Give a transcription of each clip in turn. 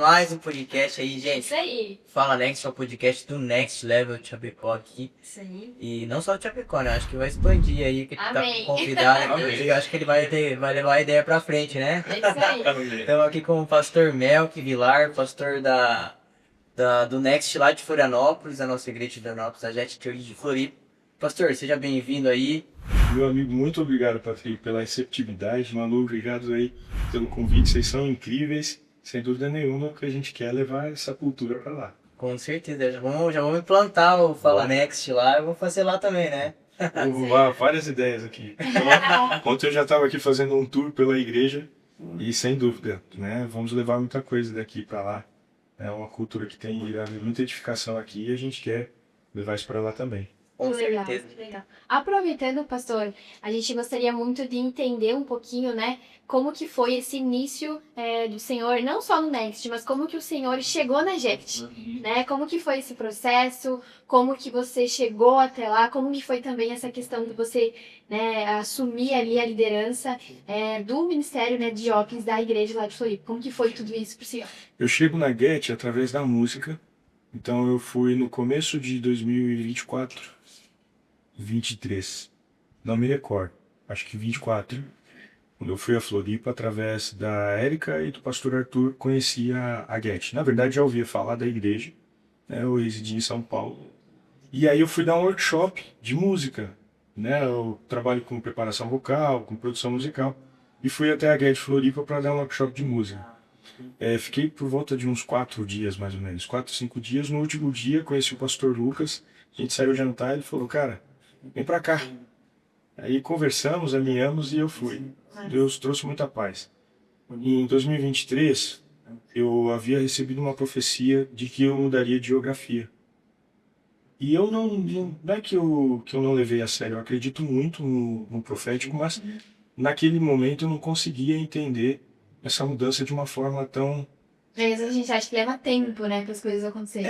mais um podcast aí, gente. Isso aí. Fala Next, é o podcast do Next Level Chapecó aqui. Isso aí. E não só o Chapecó, né? Acho que vai expandir aí, que tá Amém. convidado. Eu acho que ele vai levar a ideia pra frente, né? É isso aí. Estamos aqui com o pastor Melk Vilar, pastor do Next lá de Florianópolis, a nossa igreja de Florianópolis, a Jet Church de Floripa. Pastor, seja bem-vindo aí. Meu amigo, muito obrigado, Patrick, pela receptividade. Manu, obrigado aí pelo convite. Vocês são incríveis. Sem dúvida nenhuma, que a gente quer levar essa cultura para lá. Com certeza. Já vamos implantar o Fala Next lá e vamos fazer lá também, né? Vou voar várias ideias aqui. Ontem eu já estava aqui fazendo um tour pela igreja e, sem dúvida, né, vamos levar muita coisa daqui para lá. É uma cultura que tem muita edificação aqui e a gente quer levar isso para lá também. Com Legal, certeza. legal. Aproveitando, pastor, a gente gostaria muito de entender um pouquinho, né, como que foi esse início do Senhor, não só no Next, mas como que o Senhor chegou na Jet, né? Como que foi esse processo, como que você chegou até lá, como que foi também essa questão de você, né, assumir ali a liderança do ministério, né, de jovens da igreja lá de Floripa. Como que foi tudo isso pro Senhor? Eu chego na Get através da música, então eu fui no começo de 2024, 23, não me recordo, acho que 24, quando eu fui a Floripa através da Érica e do pastor Arthur, conheci a Get. Na verdade já ouvia falar da igreja, né, eu residi em São Paulo, e aí eu fui dar um workshop de música, né, eu trabalho com preparação vocal, com produção musical, e fui até a Get Floripa para dar um workshop de música. Fiquei por volta de uns 4 dias, mais ou menos, 4, 5 dias. No último dia conheci o pastor Lucas, a gente saiu jantar e ele falou, cara, vem pra cá. Aí conversamos, alinhamos e eu fui. Deus trouxe muita paz. E em 2023, eu havia recebido uma profecia de que eu mudaria de geografia. E eu não é que eu não levei a sério, eu acredito muito no profético, mas naquele momento eu não conseguia entender essa mudança de uma forma tão... Às vezes a gente acha que leva tempo, né, para as coisas acontecerem.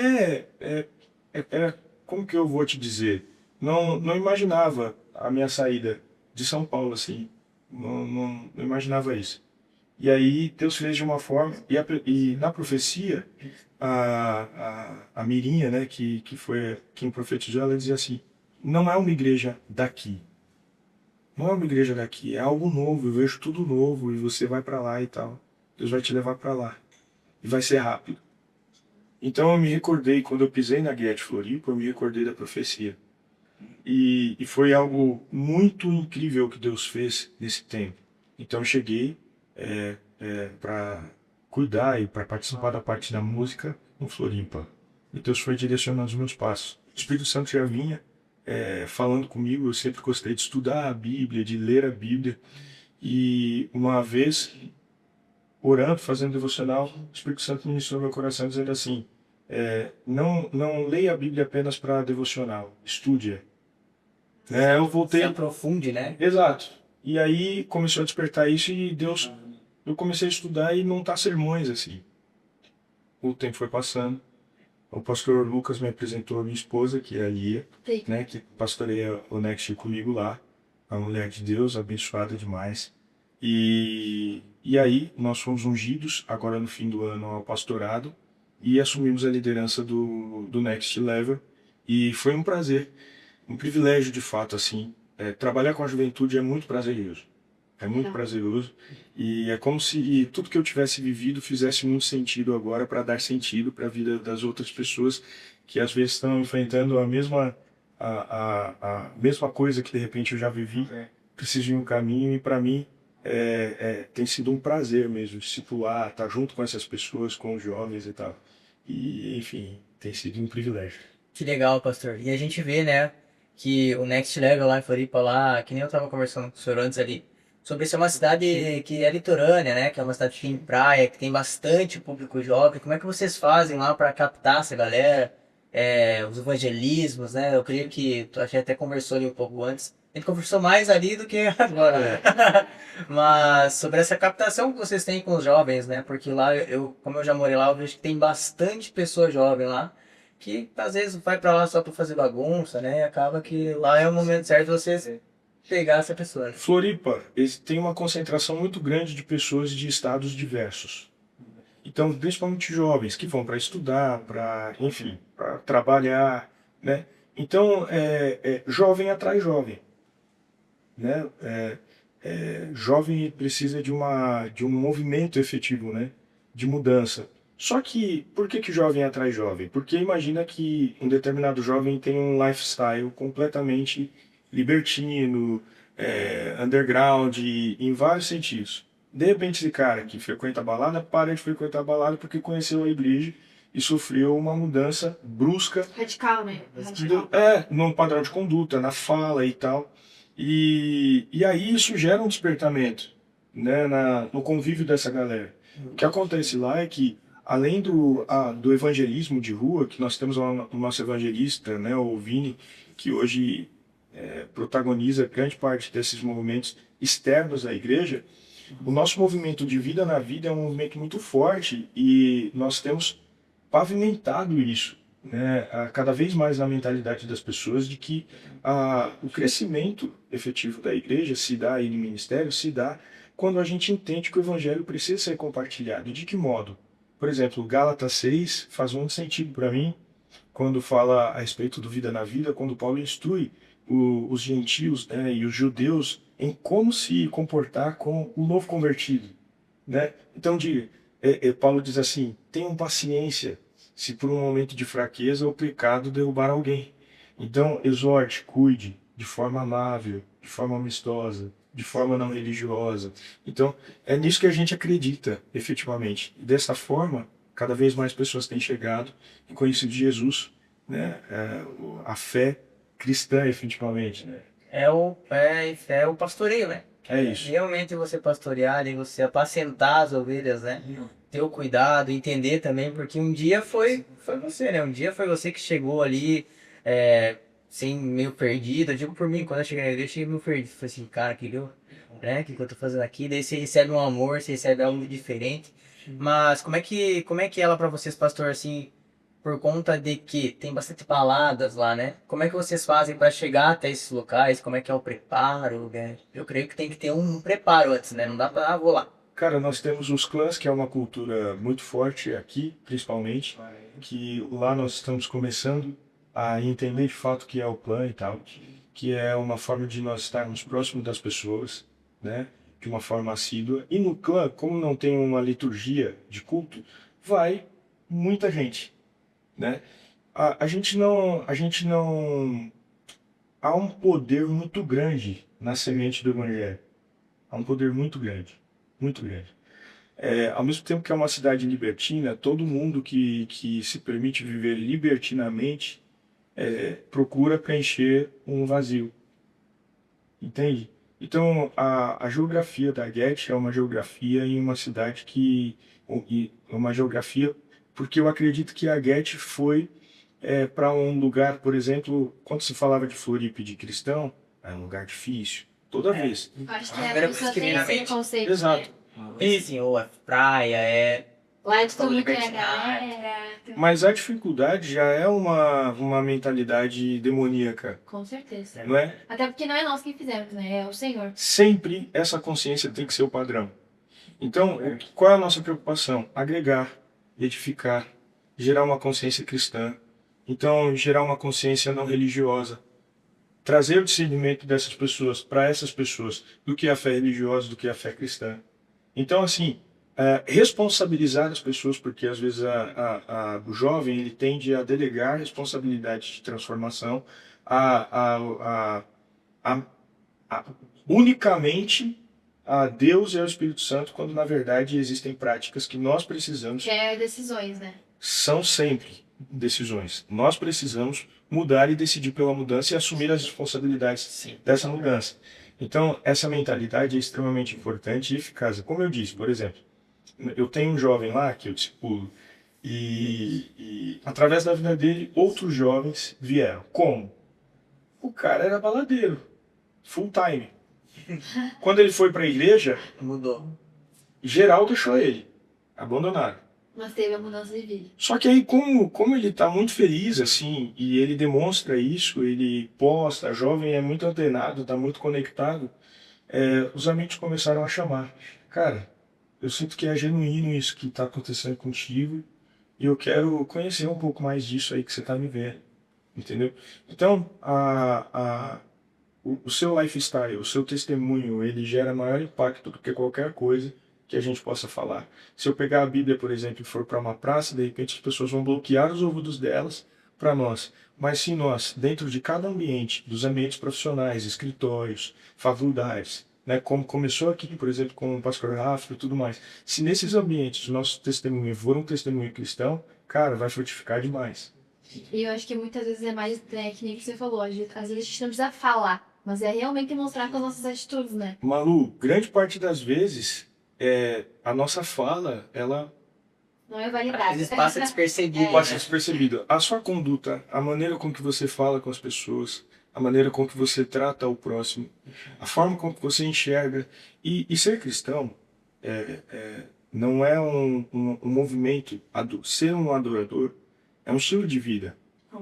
Como que eu vou te dizer? Não imaginava a minha saída de São Paulo, assim. Não imaginava isso. E aí Deus fez de uma forma... E na profecia, a Mirinha, né, que foi quem profetizou, ela dizia assim, não é uma igreja daqui. Não é uma igreja daqui, é algo novo, eu vejo tudo novo e você vai para lá e tal. Deus vai te levar para lá. E vai ser rápido. Então eu me recordei, quando eu pisei na Get Floripa, eu me recordei da profecia. E foi algo muito incrível que Deus fez nesse tempo. Então eu cheguei para cuidar e para participar da parte da música no Floripa. E Deus foi direcionando os meus passos. O Espírito Santo já vinha falando comigo, eu sempre gostei de estudar a Bíblia, de ler a Bíblia. E uma vez, orando, fazendo devocional, o Espírito Santo ministrou meu coração dizendo assim, não leia a Bíblia apenas para devocional, estude-a. Eu voltei... Se aprofunde, né? Exato. E aí começou a despertar isso e eu comecei a estudar e montar sermões assim. O tempo foi passando. O pastor Lucas me apresentou a minha esposa, que é a Lia, né, que pastoreia o Next comigo lá. Uma mulher de Deus, abençoada demais. E aí nós fomos ungidos, agora no fim do ano, ao pastorado, e assumimos a liderança do Next Level. E foi um prazer, um privilégio de fato, assim. Trabalhar com a juventude é muito prazeroso. É muito prazeroso. E é como se tudo que eu tivesse vivido fizesse muito sentido agora para dar sentido para a vida das outras pessoas que às vezes estão enfrentando a mesma coisa que de repente eu já vivi. Preciso de um caminho e para mim tem sido um prazer mesmo discipular, estar junto com essas pessoas, com os jovens e tal. E enfim, tem sido um privilégio. Que legal, pastor. E a gente vê, né, que o Next Level lá em Floripa, lá, que nem eu tava conversando com o senhor antes ali, sobre ser uma cidade que é litorânea, né, que é uma cidade que tem praia, que tem bastante público jovem. Como é que vocês fazem lá para captar essa galera, os evangelismos, né? Eu creio que a gente até conversou ali um pouco antes. A gente conversou mais ali do que agora, né? Mas sobre essa captação que vocês têm com os jovens, né? Porque lá, como eu já morei lá, eu vejo que tem bastante pessoa jovem lá, que às vezes vai para lá só para fazer bagunça, né? E acaba que lá é o momento certo de vocês pegar essa pessoa. Né? Floripa tem uma concentração muito grande de pessoas de estados diversos. Então, principalmente jovens que vão para estudar, para, enfim, para trabalhar, né? Então, jovem atrai jovem, né? Jovem precisa de um movimento efetivo, né? De mudança. Só que, por que que jovem atrai jovem? Porque imagina que um determinado jovem tem um lifestyle completamente libertino, underground, em vários sentidos. De repente, esse cara que frequenta a balada para de frequentar a balada porque conheceu a igreja e sofreu uma mudança brusca Radical, né? Radical. no padrão de conduta, na fala e tal. E aí isso gera um despertamento, né, no convívio dessa galera. O que acontece lá é que, além do evangelismo de rua, que nós temos o nosso evangelista, né, o Vini, que hoje protagoniza grande parte desses movimentos externos à igreja, o nosso movimento de vida na vida é um movimento muito forte e nós temos pavimentado isso, né, cada vez mais na mentalidade das pessoas de que o crescimento efetivo da igreja se dá aí no ministério, se dá quando a gente entende que o evangelho precisa ser compartilhado. E de que modo? Por exemplo, Gálatas 6 faz muito sentido para mim quando fala a respeito do vida na vida, quando Paulo instrui os gentios, né, e os judeus em como se comportar com o novo convertido, né? Então, Paulo diz assim: tenham paciência se por um momento de fraqueza o pecado derrubar alguém. Então, exorte, cuide de forma amável, de forma amistosa, de forma não religiosa. Então, é nisso que a gente acredita, efetivamente. E dessa forma, cada vez mais pessoas têm chegado e conhecido Jesus, né? A fé cristã, efetivamente, né? É o pastoreio, né? É isso. Realmente você pastorear e você apacentar as ovelhas, né? Ter o cuidado, entender também, porque um dia foi você, né? Um dia foi você que chegou ali, assim, meio perdido. Eu digo por mim, quando eu cheguei na igreja, eu cheguei meio perdido. Falei assim, cara, que eu tô fazendo aqui? Daí você recebe um amor, você recebe algo diferente. Mas como é que é ela pra vocês, pastor, assim, por conta de que tem bastante baladas lá, né? Como é que vocês fazem para chegar até esses locais? Como é que é o preparo, né? Eu creio que tem que ter um preparo antes, né? Não dá pra, vou lá. Cara, nós temos os clãs, que é uma cultura muito forte aqui, principalmente, que lá nós estamos começando a entender de fato o que é o clã e tal, que é uma forma de nós estarmos próximos das pessoas, né, de uma forma assídua. E no clã, como não tem uma liturgia de culto, vai muita gente, né? A gente não, há um poder muito grande na semente do evangelho. Há um poder muito grande, muito grande. Ao mesmo tempo que é uma cidade libertina, todo mundo que se permite viver libertinamente procura preencher um vazio, entende? Então, a geografia da Guete é uma geografia em uma cidade uma geografia, porque eu acredito que a Guete foi para um lugar, por exemplo, quando se falava de Floripa e de cristão, é um lugar difícil, toda vez. Acho que A a primeira pessoa coisa que tem vem na esse mente. conceito. Exato. E sim, ou é praia, Lá eles estão muito a libertinagem. galera. Mas a dificuldade já é uma mentalidade demoníaca, Com certeza. não é? Até porque não é nós que fizemos, né? É o Senhor. Sempre essa consciência tem que ser o padrão. Então, qual é a nossa preocupação? Agregar, edificar, gerar uma consciência cristã. Então, gerar uma consciência não religiosa. Trazer o discernimento dessas pessoas, para essas pessoas, do que é a fé religiosa, do que é a fé cristã. Então, assim, responsabilizar as pessoas, porque às vezes o jovem ele tende a delegar responsabilidade de transformação a, a, a, a, unicamente a Deus e ao Espírito Santo, quando na verdade existem práticas que nós precisamos, Que é decisões, né? são sempre decisões. Nós precisamos mudar e decidir pela mudança e assumir as responsabilidades dessa mudança. Então, essa mentalidade é extremamente importante e eficaz. Como eu disse, por exemplo, eu tenho um jovem lá que eu discipulo e através da vida dele, outros jovens vieram. Como? O cara era baladeiro, full time. Quando ele foi para a igreja, Mudou. geral deixou ele, abandonaram. Mas teve a mudança de vida. Só que aí, como ele está muito feliz, assim, e ele demonstra isso, ele posta, jovem é muito antenado, está muito conectado, os amigos começaram a chamar. Cara, eu sinto que é genuíno isso que está acontecendo contigo e eu quero conhecer um pouco mais disso aí que você está me vendo, entendeu? Então, o seu lifestyle, o seu testemunho, ele gera maior impacto do que qualquer coisa que a gente possa falar. Se eu pegar a Bíblia, por exemplo, e for para uma praça, de repente as pessoas vão bloquear os ouvidos delas para nós. Mas se nós, dentro de cada ambiente, dos ambientes profissionais, escritórios, faculdades, né, como começou aqui, por exemplo, com o pastor Rafa e tudo mais, se nesses ambientes o nosso testemunho for um testemunho cristão, cara, vai frutificar demais. E eu acho que muitas vezes é mais, né, que nem você falou, às vezes a gente não precisa falar, mas é realmente mostrar com as nossas atitudes, né? Malu, grande parte das vezes, a nossa fala, ela Não é Às validade. vezes passa despercebido, passa né? despercebida. A sua conduta, a maneira com que você fala com as pessoas, a maneira com que você trata o próximo, a forma com que você enxerga. E ser cristão não é um movimento. Ser um adorador é um estilo de vida.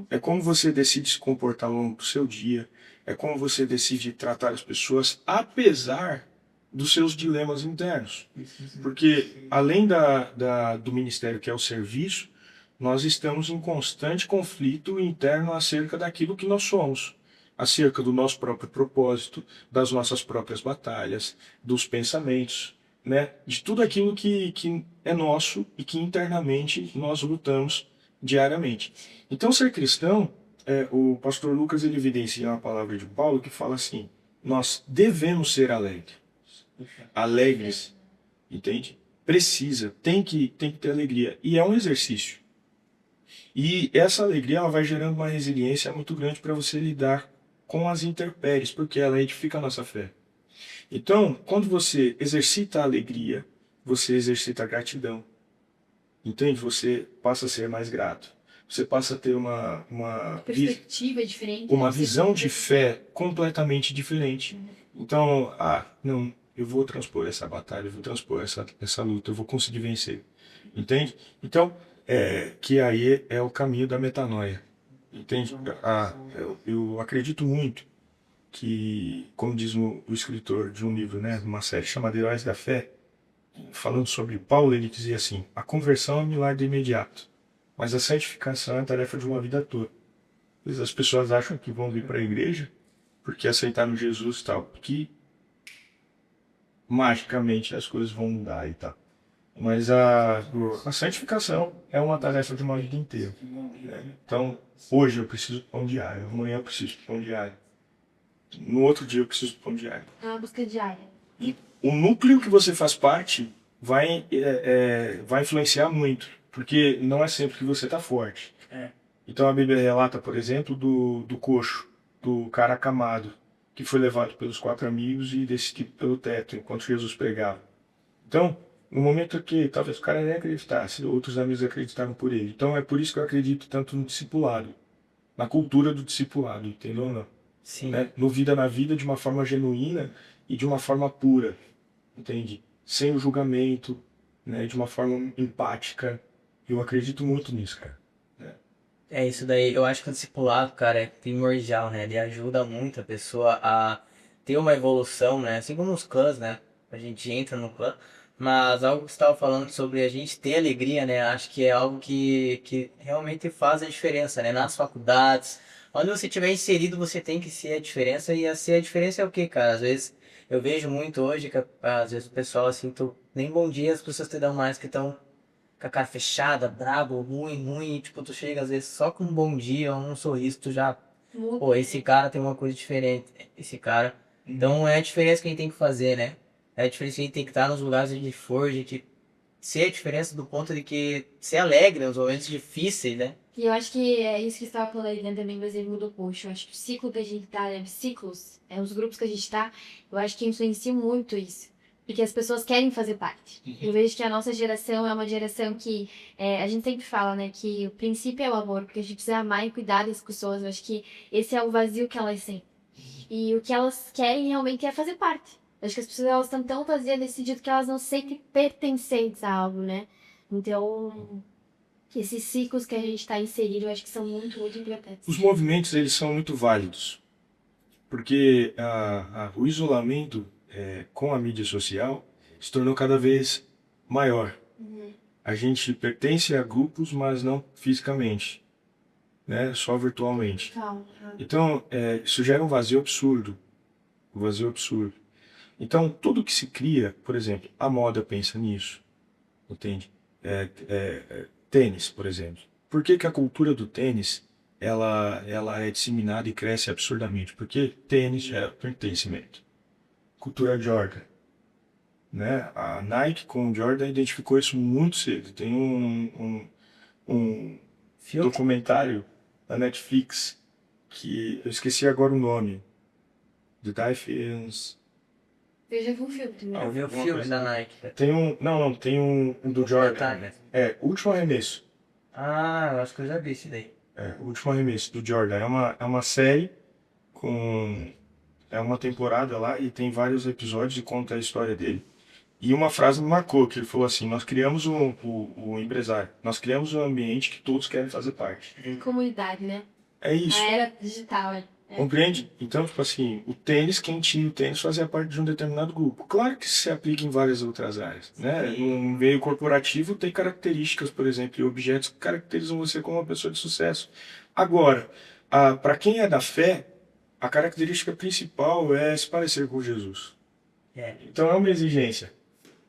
É como você decide se comportar ao longo do seu dia. É como você decide tratar as pessoas, apesar dos seus dilemas internos. Porque, além do ministério, que é o serviço, nós estamos em constante conflito interno acerca daquilo que nós somos, acerca do nosso próprio propósito, das nossas próprias batalhas, dos pensamentos, né? De tudo aquilo que é nosso e que internamente nós lutamos diariamente. Então, ser cristão, o pastor Lucas ele evidencia uma palavra de Paulo que fala assim: nós devemos ser alegres, entende? Precisa, tem que ter alegria. E é um exercício. E essa alegria ela vai gerando uma resiliência muito grande para você lidar com as intempéries, porque ela edifica a nossa fé. Então, quando você exercita a alegria, você exercita a gratidão. Entende? Você passa a ser mais grato. Você passa a ter Perspectiva diferente. uma visão de fé completamente diferente. Então, não, eu vou transpor essa batalha, eu vou transpor essa luta, eu vou conseguir vencer. Entende? Então, que aí é o caminho da metanoia. Entende? Eu acredito muito que, como diz o escritor de um livro, né, uma série chamada Heróis da Fé, falando sobre Paulo, ele dizia assim: a conversão é um milagre imediato, mas a santificação é a tarefa de uma vida toda. As pessoas acham que vão vir para a igreja porque aceitaram Jesus e tal, que magicamente as coisas vão mudar e tal. Mas a santificação é uma tarefa de uma vida inteira. Né? Então, hoje eu preciso de pão diário, amanhã eu preciso de pão diário, no outro dia eu preciso de pão diário. É uma busca diária. E o núcleo que você faz parte vai influenciar muito, porque não é sempre que você está forte. Então a Bíblia relata, por exemplo, do coxo, do cara acamado, que foi levado pelos 4 amigos e descido pelo teto enquanto Jesus pregava. Então, no momento que talvez o cara nem acreditasse, outros amigos acreditaram por ele. Então é por isso que eu acredito tanto no discipulado, na cultura do discipulado, entendeu ou não? Sim. Né? No vida na vida de uma forma genuína e de uma forma pura, entende? Sem o julgamento, né? De uma forma empática. Eu acredito muito nisso, cara. É isso daí. Eu acho que o discipulado, cara, é primordial, né? Ele ajuda muito a pessoa a ter uma evolução, né? Assim como os clãs, né? A gente entra no clã. Mas algo que você estava falando sobre a gente ter alegria, né? Acho que é algo que realmente faz a diferença, né? Nas faculdades, onde você estiver inserido, você tem que ser a diferença. E ser a diferença é o quê, cara? Às vezes, eu vejo muito hoje que às vezes o pessoal, assim, nem bom dia as pessoas te dão mais que estão com a cara fechada, brabo, ruim, e, tipo, tu chega às vezes só com um bom dia, um sorriso, tu já, pô, esse cara tem uma coisa diferente, esse cara. Então é a diferença que a gente tem que fazer, né? É a diferença que a gente tem que estar nos lugares onde a gente for, a gente ser a diferença do ponto de que ser alegre nos momentos difíceis, né? E eu acho que é isso que você estava falando aí, né, também do exemplo do coach. Eu acho que o ciclo que a gente tá, né, ciclos, os grupos que a gente tá, eu acho que influencia muito isso. Porque as pessoas querem fazer parte. Eu vejo que a nossa geração é uma geração que, a gente sempre fala, né, que o princípio é o amor, porque a gente precisa amar e cuidar das pessoas. Eu acho que esse é o vazio que elas sentem. E o que elas querem realmente é fazer parte. Eu acho que as pessoas elas estão tão vazias nesse sentido que elas não sentem pertencentes a algo, né? Então, esses ciclos que a gente está inserido, eu acho que são muito, muito importantes. Os movimentos, eles são muito válidos, porque o isolamento com a mídia social se tornou cada vez maior. A gente pertence a grupos, mas não fisicamente, né? Só virtualmente. Então, isso gera um vazio absurdo. Um vazio absurdo. Então, tudo que se cria, por exemplo, a moda pensa nisso, entende? Tênis, por exemplo. Por que que a cultura do tênis ela é disseminada e cresce absurdamente? Porque tênis gera pertencimento. Cultura Jordan, né? A Nike com o Jordan identificou isso muito cedo. Tem um Filme? documentário da Netflix que eu esqueci agora o nome. The Dolphins. Eu já vi um filme também. Eu vi o filme da Nike. Tem um do Jordan. Detalhe. O Último Arremesso. Ah, eu acho que eu já vi esse daí. O Último Arremesso do Jordan. É uma série com. É uma temporada lá e tem vários episódios e conta a história dele. E uma frase me marcou, que ele falou assim: nós criamos o empresário, nós criamos um ambiente que todos querem fazer parte. Comunidade, né? É isso. A era digital, Compreende? Então, tipo assim, o tênis, quem tinha o tênis fazia parte de um determinado grupo. Claro que se aplica em várias outras áreas, né? No meio corporativo tem características, por exemplo, e objetos que caracterizam você como uma pessoa de sucesso. Agora, para quem é da fé, a característica principal é se parecer com Jesus. Então é uma exigência,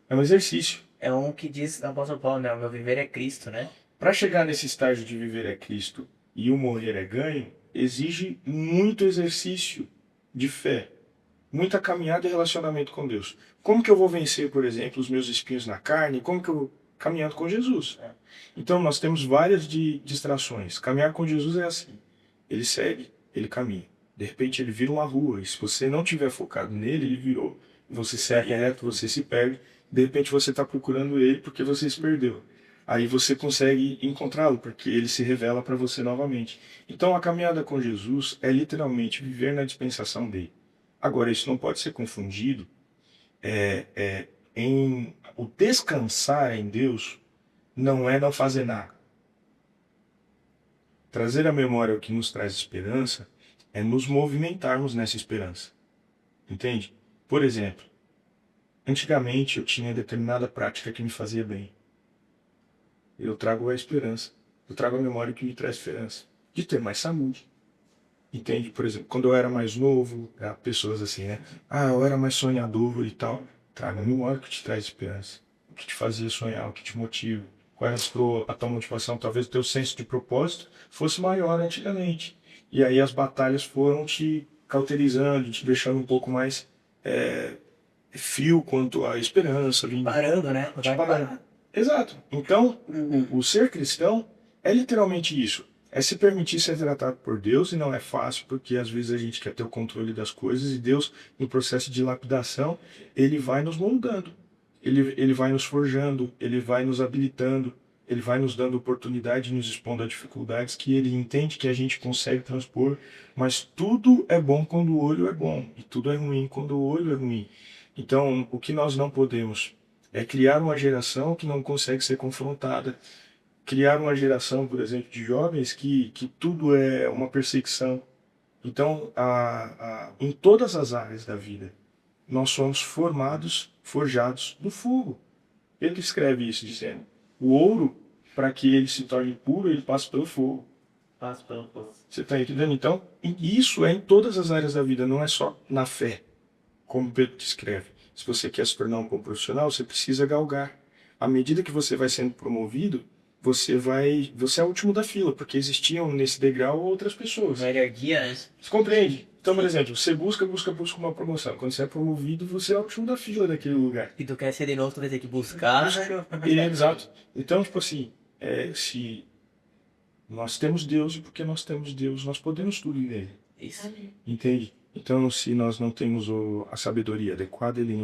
é um exercício. É um que diz, o apóstolo Paulo, né? O meu viver é Cristo, né? Para chegar nesse estágio de viver é Cristo e o morrer é ganho, exige muito exercício de fé, muita caminhada e relacionamento com Deus. Como que eu vou vencer, por exemplo, os meus espinhos na carne? Como que eu caminhando com Jesus? Então nós temos várias distrações. Caminhar com Jesus é assim: ele segue, ele caminha. De repente ele vira uma rua e se você não tiver focado nele, ele virou. Você segue reto, você se perde. De repente você está procurando ele porque você se perdeu. Aí você consegue encontrá-lo, porque ele se revela para você novamente. Então a caminhada com Jesus é literalmente viver na dispensação dele. Agora, isso não pode ser confundido em o descansar em Deus não é não fazer nada. Trazer à memória o que nos traz esperança é nos movimentarmos nessa esperança. Entende? Por exemplo, antigamente eu tinha determinada prática que me fazia bem. Eu trago a esperança. Eu trago a memória que me traz esperança. De ter mais saúde. Entende? Por exemplo, quando eu era mais novo, pessoas assim, né? Eu era mais sonhador e tal. Traga a memória que te traz esperança. O que te fazia sonhar, o que te motiva. Qual era a tua motivação? Talvez o teu senso de propósito fosse maior antigamente. E aí as batalhas foram te cauterizando, te deixando um pouco mais frio quanto à esperança. Parando, né? Te parando. Exato. Então, o ser cristão é literalmente isso. É se permitir ser tratado por Deus, e não é fácil, porque às vezes a gente quer ter o controle das coisas, e Deus, no processo de lapidação, Ele vai nos moldando, Ele vai nos forjando, Ele vai nos habilitando, Ele vai nos dando oportunidade, nos expondo a dificuldades que Ele entende que a gente consegue transpor, mas tudo é bom quando o olho é bom, e tudo é ruim quando o olho é ruim. Então, o que nós não podemos é criar uma geração que não consegue ser confrontada. Criar uma geração, por exemplo, de jovens que tudo é uma perseguição. Então, em todas as áreas da vida, nós somos forjados no fogo. Ele escreve isso dizendo: o ouro, para que ele se torne puro, ele passa pelo fogo. Passa pelo fogo. Você está entendendo? Então, isso é em todas as áreas da vida, não é só na fé, como Pedro descreve. Se você quer se tornar um bom profissional, você precisa galgar. À medida que você vai sendo promovido, você é o último da fila, porque existiam nesse degrau outras pessoas. Uma hierarquia, né? Você compreende? Então, por exemplo, você busca uma promoção. Quando você é promovido, você é o último da fila daquele lugar. E tu quer ser de novo, tu vai ter que buscar. Exato. Então, tipo assim, se nós temos Deus, e porque nós temos Deus, nós podemos tudo nele. Isso. Entende? Então, se nós não temos a sabedoria adequada, ele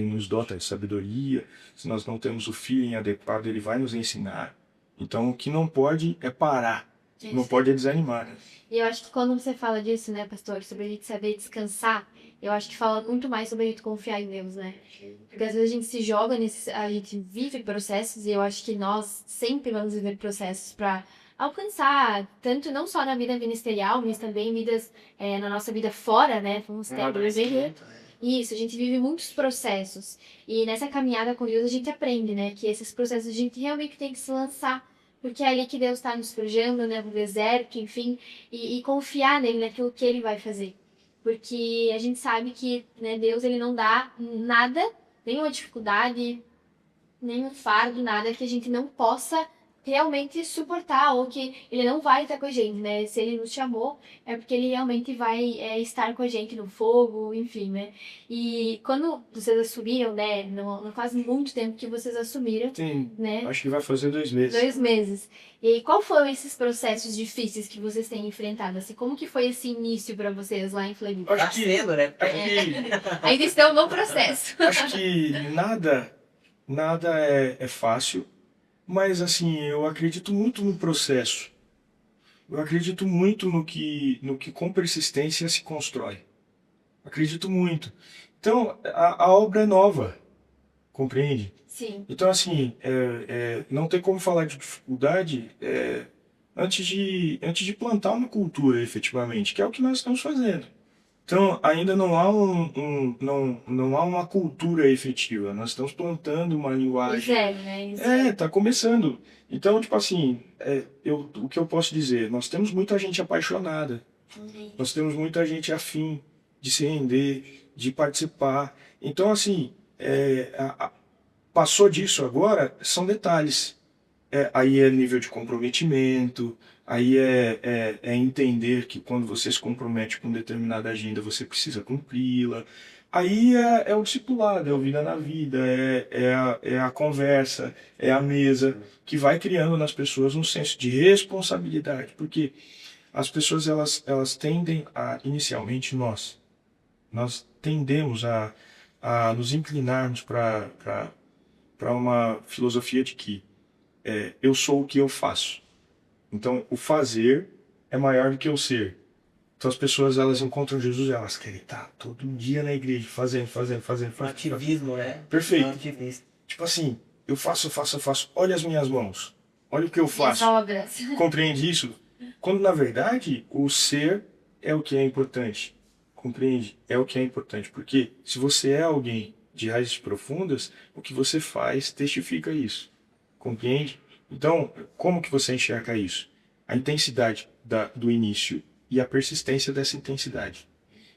nos dota de sabedoria. Se nós não temos o feeling adequado, ele vai nos ensinar. Então, o que não pode é parar. Isso. Não pode é desanimar. Né? E eu acho que quando você fala disso, né, pastor, sobre a gente saber descansar, eu acho que fala muito mais sobre a gente confiar em Deus, né? Porque às vezes a gente se joga a gente vive processos, e eu acho que nós sempre vamos viver processos para alcançar, tanto não só na vida ministerial, mas também na nossa vida fora, né? Vamos ter Isso, a gente vive muitos processos. E nessa caminhada com Deus a gente aprende, né? Que esses processos a gente realmente tem que se lançar. Porque é ali que Deus está nos forjando, né? No deserto, enfim. E confiar nele, naquilo que ele vai fazer. Porque a gente sabe que, né, Deus ele não dá nada, nenhuma dificuldade, nenhum fardo, nada que a gente não possa realmente suportar ou que ele não vai estar com a gente, né? Se ele nos chamou, é porque ele realmente vai estar com a gente no fogo, enfim, né? E quando vocês assumiram, né? Não faz muito tempo que vocês assumiram, Tem, né? acho que vai fazer 2 meses. 2 meses. E qual foram esses processos difíceis que vocês têm enfrentado? Assim, como que foi esse início para vocês lá em Floripa? Acho Tá que, cedo, né? Ainda estão no processo. acho que nada é fácil, mas assim, eu acredito muito no processo. Eu acredito muito no que com persistência se constrói. Acredito muito. Então, a obra é nova, compreende? Sim. Então, assim, não tem como falar de dificuldade antes de plantar uma cultura, efetivamente, que é o que nós estamos fazendo. Então, ainda não há não há uma cultura efetiva. Nós estamos plantando uma linguagem. Zero, né? Tá começando. Então, tipo assim, o que eu posso dizer? Nós temos muita gente apaixonada. Nós temos muita gente afim de se render, de participar. Então, assim, passou disso agora, são detalhes. Aí é nível de comprometimento, aí é entender que quando você se compromete com determinada agenda, você precisa cumpri-la. Aí é o discipulado, é o vida na vida, é a conversa, é a mesa, que vai criando nas pessoas um senso de responsabilidade. Porque as pessoas, elas tendem a, inicialmente, nós tendemos a nos inclinarmos para uma filosofia de que eu sou o que eu faço. Então, o fazer é maior do que o ser. Então, as pessoas, elas encontram Jesus e elas querem estar todo dia na igreja, fazendo. Ativismo, né? Perfeito. Ativista. Tipo assim, eu faço. Olha as minhas mãos. Olha o que eu As faço. obras. Compreende isso? Quando, na verdade, o ser é o que é importante. Compreende? É o que é importante. Porque se você é alguém de raízes profundas, o que você faz testifica isso. Compreende? Então, como que você enxerga isso? A intensidade do início e a persistência dessa intensidade.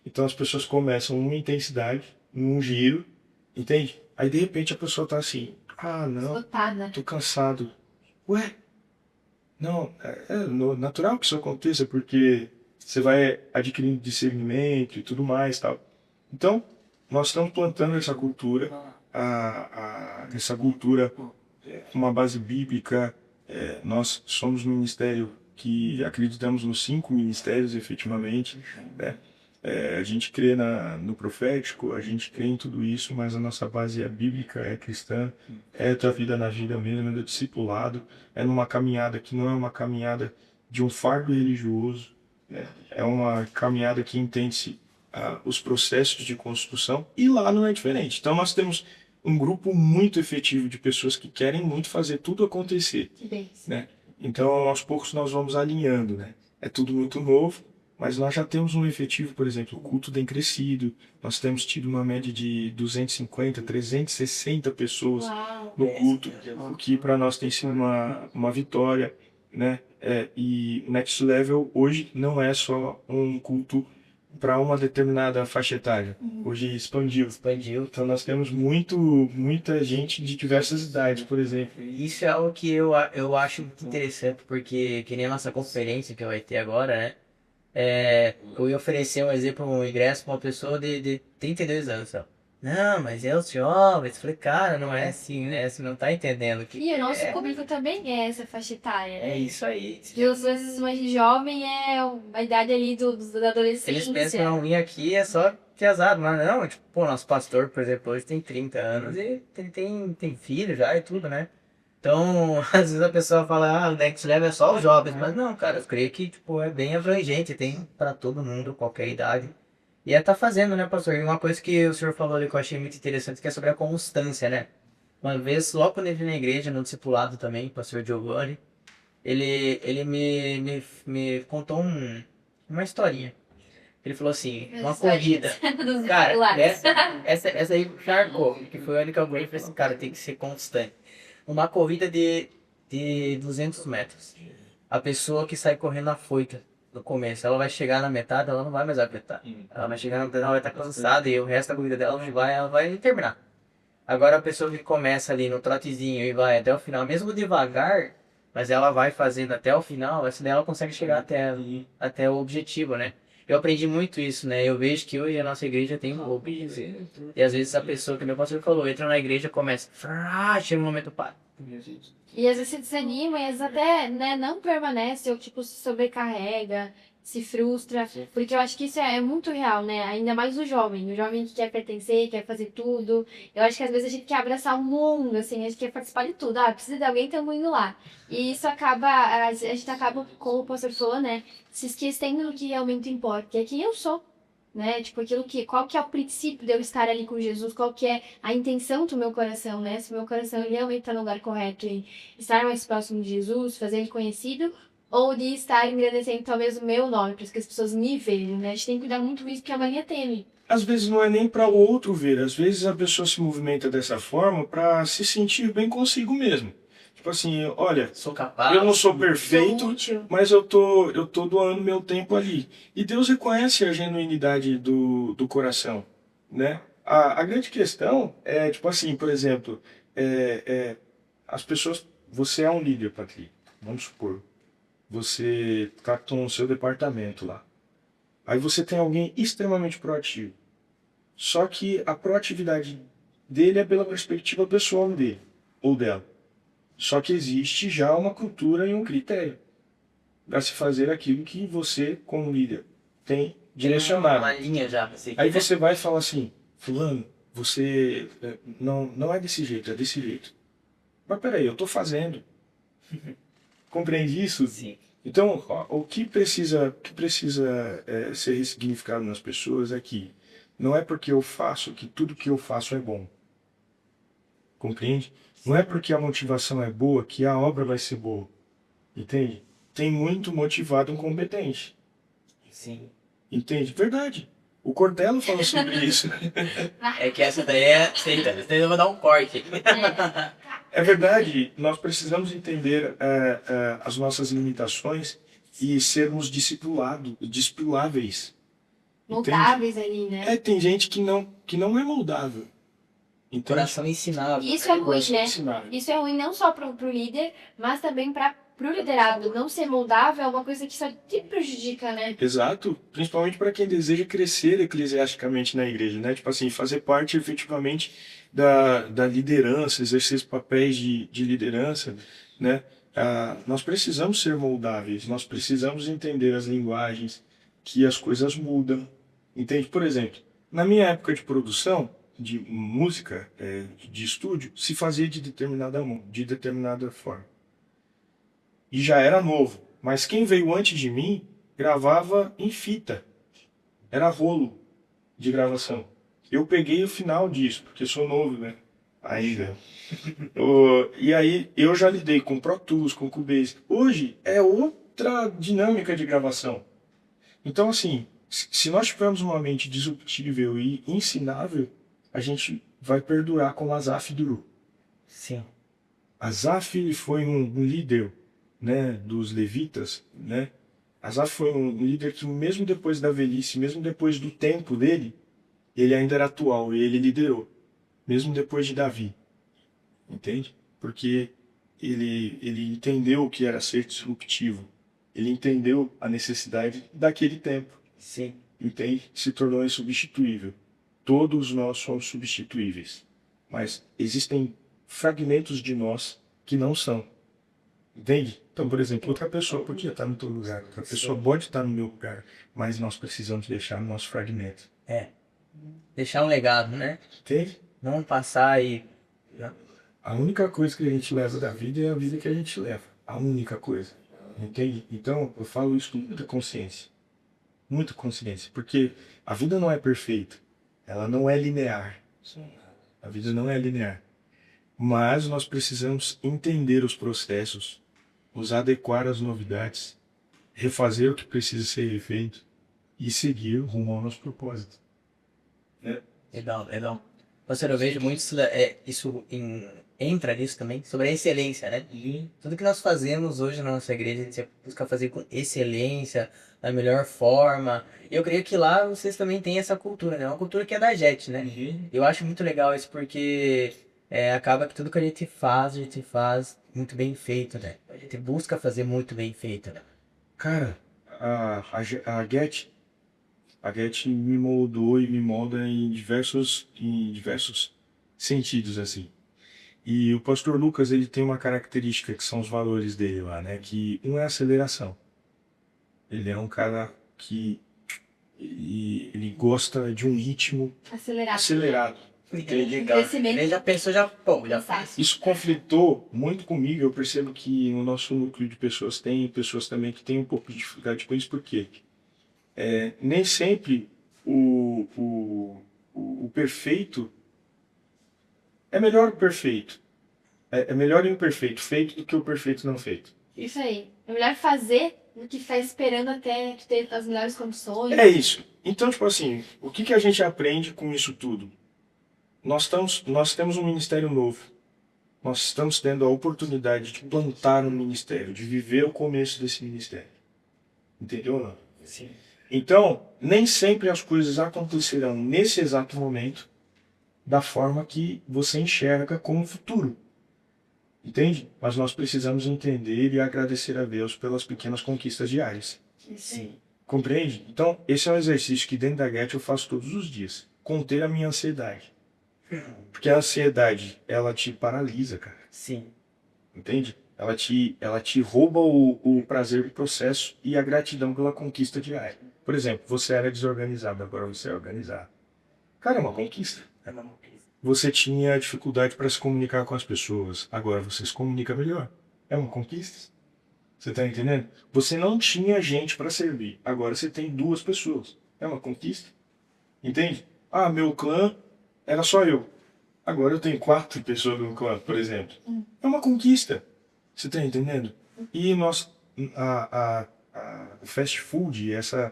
Então as pessoas começam numa intensidade, num giro, entende? Aí de repente a pessoa tá assim, não, Lotada. tô cansado. Ué? Não, natural que isso aconteça, porque você vai adquirindo discernimento e tudo mais, tal. Então, nós estamos plantando essa cultura, essa cultura com uma base bíblica. Nós somos um ministério que acreditamos nos 5 ministérios, efetivamente, né? A gente crê no profético, a gente crê em tudo isso, mas a nossa base é bíblica, é cristã, é tua vida na vida mesmo, é do discipulado, é numa caminhada que não é uma caminhada de um fardo religioso, né? É uma caminhada que entende-se os processos de construção, e lá não é diferente. Então nós temos um grupo muito efetivo de pessoas que querem muito fazer tudo acontecer, Que bênção. né? Então, aos poucos, nós vamos alinhando, né? É tudo muito novo, mas nós já temos um efetivo, por exemplo, o culto tem crescido, nós temos tido uma média de 250, 360 pessoas Uau. no culto, o que para nós tem sido uma vitória, né? E o Next Level hoje não é só um culto para uma determinada faixa etária. Hoje expandiu. Então nós temos muita gente de diversas idades, por exemplo. Isso é algo que eu acho muito interessante, porque que nem a nossa conferência que vai ter agora, né? Eu ia oferecer um exemplo, um ingresso para uma pessoa de 32 anos. Só. Não, mas é os jovens. Falei, cara, não é assim, né? Você não tá entendendo. E o nosso público também é essa faixa etária, né? É isso aí. E às vezes mais jovem é a idade ali da adolescência. Eles pensam que não vir aqui é só pesado, mas não, tipo, pô, nosso pastor, por exemplo, hoje tem 30 anos e ele tem filho já e tudo, né? Então, às vezes a pessoa fala, o Next Level é só os jovens, mas não, cara, eu creio que, tipo, é bem abrangente, tem pra todo mundo, qualquer idade. E tá fazendo, né, pastor? E uma coisa que o senhor falou ali que eu achei muito interessante, que é sobre a constância, né? Uma vez, logo quando eu entrei na igreja, no discipulado também, o pastor Giovanni, ele me contou uma historinha. Ele falou assim, uma Meus corrida. Dos Cara, celulares. essa aí marcou, que foi a única coisa que eu falei assim, cara, tem que ser constante. Uma corrida de 200 metros. A pessoa que sai correndo afoita no começo, ela vai chegar na metade, ela não vai mais aguentar. Ela vai chegar na metade, ela vai estar cansada e o resto da corrida dela não vai, ela vai terminar. Agora a pessoa que começa ali no trotezinho e vai até o final, mesmo devagar, mas ela vai fazendo até o final, essa daí ela consegue chegar até o objetivo, né? Eu aprendi muito isso, né? Eu vejo que hoje a nossa igreja tem um objetivo. E às vezes a pessoa, que meu pastor falou, entra na igreja, começa, chega um momento, pá. E às vezes se desanima e às vezes até, né, não permanece ou tipo se sobrecarrega, se frustra, porque eu acho que isso é muito real, né? Ainda mais o jovem que quer pertencer, quer fazer tudo. Eu acho que às vezes a gente quer abraçar o mundo, assim, a gente quer participar de tudo. Ah, precisa de alguém, estamos indo lá. E isso acaba, a gente acaba, como o pastor falou, né, se esquecendo do que realmente importa, que é quem eu sou. Né? Tipo, qual que é o princípio de eu estar ali com Jesus, qual que é a intenção do meu coração, né? Se o meu coração realmente está no lugar correto em estar mais próximo de Jesus, fazer ele conhecido, ou de estar engrandecendo talvez o meu nome, para que as pessoas me vejam, né? A gente tem que cuidar muito disso, porque amanhã teme. Às vezes não é nem para o outro ver, às vezes a pessoa se movimenta dessa forma para se sentir bem consigo mesmo. Tipo assim, olha, Sou capaz. eu não sou Sou perfeito, útil. mas eu tô doando meu tempo ali. E Deus reconhece a genuinidade do coração, né? A grande questão é, tipo assim, por exemplo, as pessoas, você é um líder, Patrícia, vamos supor, você está com o seu departamento lá. Aí você tem alguém extremamente proativo. Só que a proatividade dele é pela perspectiva pessoal dele, ou dela. Só que existe já uma cultura e um critério para se fazer aquilo que você, como líder, tem direcionado. Uma linha já pra seguir. Aí você vai falar assim, fulano, você não é desse jeito, é desse jeito. Mas peraí, eu estou fazendo. Compreende isso? Sim. Então, o que precisa ser ressignificado nas pessoas é que não é porque eu faço que tudo que eu faço é bom. Compreende? Não é porque a motivação é boa que a obra vai ser boa. Entende? Tem muito motivado incompetente. Sim. Entende? Verdade. O Cortella fala sobre isso. É que essa daí você vai dar um corte. É verdade. Nós precisamos entender as nossas limitações e sermos discipuláveis. Moldáveis ali, né? Tem gente que não é moldável. Entende? Coração ensinável. Isso é ruim, Coração né? ensinável. Isso é ruim não só pro líder, mas também pro liderado. Não ser moldável é uma coisa que só te prejudica, né? Exato, principalmente para quem deseja crescer eclesiasticamente na igreja, né? Tipo assim, fazer parte efetivamente da liderança, exercer papéis de liderança, né? Nós precisamos ser moldáveis, nós precisamos entender as linguagens, que as coisas mudam, entende? Por exemplo, na minha época de produção, de música, de estúdio, se fazia de determinada forma. E já era novo. Mas quem veio antes de mim gravava em fita. Era rolo de gravação. Eu peguei o final disso, porque sou novo, né? Ainda. E aí eu já lidei com Pro Tools, com Cubase. Hoje é outra dinâmica de gravação. Então, assim, se nós tivermos uma mente disruptível e ensinável, a gente vai perdurar como Asaf durou. Sim. Asaf ele foi um líder, né, dos levitas, né? Asaf foi um líder que mesmo depois da velhice, mesmo depois do tempo dele, ele ainda era atual e ele liderou, mesmo depois de Davi, entende? Porque ele entendeu o que era ser disruptivo, ele entendeu a necessidade daquele tempo, Sim. entende? Se tornou insubstituível. Todos nós somos substituíveis, mas existem fragmentos de nós que não são. Entende? Então, por exemplo, outra pessoa podia estar no teu lugar, outra pessoa pode estar no meu lugar, mas nós precisamos deixar o nosso fragmento. Deixar um legado, né? Entende? Não passar e... A única coisa que a gente leva da vida é a vida que a gente leva. A única coisa. Entende? Então, eu falo isso com muita consciência. Muita consciência. Porque a vida não é perfeita. Ela não é linear. A vida não é linear. Mas nós precisamos entender os processos, nos adequar às novidades, refazer o que precisa ser refeito e seguir rumo ao nosso propósito. Legal, legal. Pastor, eu vejo muito entra nisso também, sobre a excelência, né? Tudo que nós fazemos hoje na nossa igreja, a gente busca fazer com excelência, da melhor forma. E eu creio que lá vocês também têm essa cultura, né? Uma cultura que é da JET, né? Eu acho muito legal isso porque acaba que tudo que a gente faz muito bem feito, né? A gente busca fazer muito bem feito, né? Cara, a Get me moldou e me molda em diversos sentidos, assim. E o pastor Lucas, ele tem uma característica que são os valores dele lá, né? Que um é a aceleração. Ele é um cara que ele gosta de um ritmo acelerado. Crescimento. Ele já pensou, pô, já faz. Isso conflitou muito comigo. Eu percebo que no nosso núcleo de pessoas tem pessoas também que têm um pouco de dificuldade com isso, porque nem sempre o perfeito é melhor o perfeito. É melhor o imperfeito feito do que o perfeito não feito. Isso aí. É melhor fazer do que ficar esperando até tu ter as melhores condições. É isso. Então, tipo assim, o que a gente aprende com isso tudo? Nós temos um ministério novo. Nós estamos tendo a oportunidade de plantar um ministério, de viver o começo desse ministério. Entendeu ou não? Sim. Então, nem sempre as coisas acontecerão nesse exato momento da forma que você enxerga como futuro. Entende? Mas nós precisamos entender e agradecer a Deus pelas pequenas conquistas diárias. Sim. Compreende? Então, esse é um exercício que dentro da Get eu faço todos os dias. Conter a minha ansiedade. Porque a ansiedade, ela te paralisa, cara. Sim. Entende? Ela te rouba o prazer do processo e a gratidão pela conquista diária. Por exemplo, você era desorganizado, agora você é organizado. Cara, é uma conquista. Você tinha dificuldade para se comunicar com as pessoas, agora você se comunica melhor. É uma conquista. Você tá entendendo? Você não tinha gente para servir, agora você tem 2 pessoas. É uma conquista. Entende? Ah, meu clã era só eu. Agora eu tenho 4 pessoas no clã, por exemplo. É uma conquista. Você tá entendendo? E a fast food, essa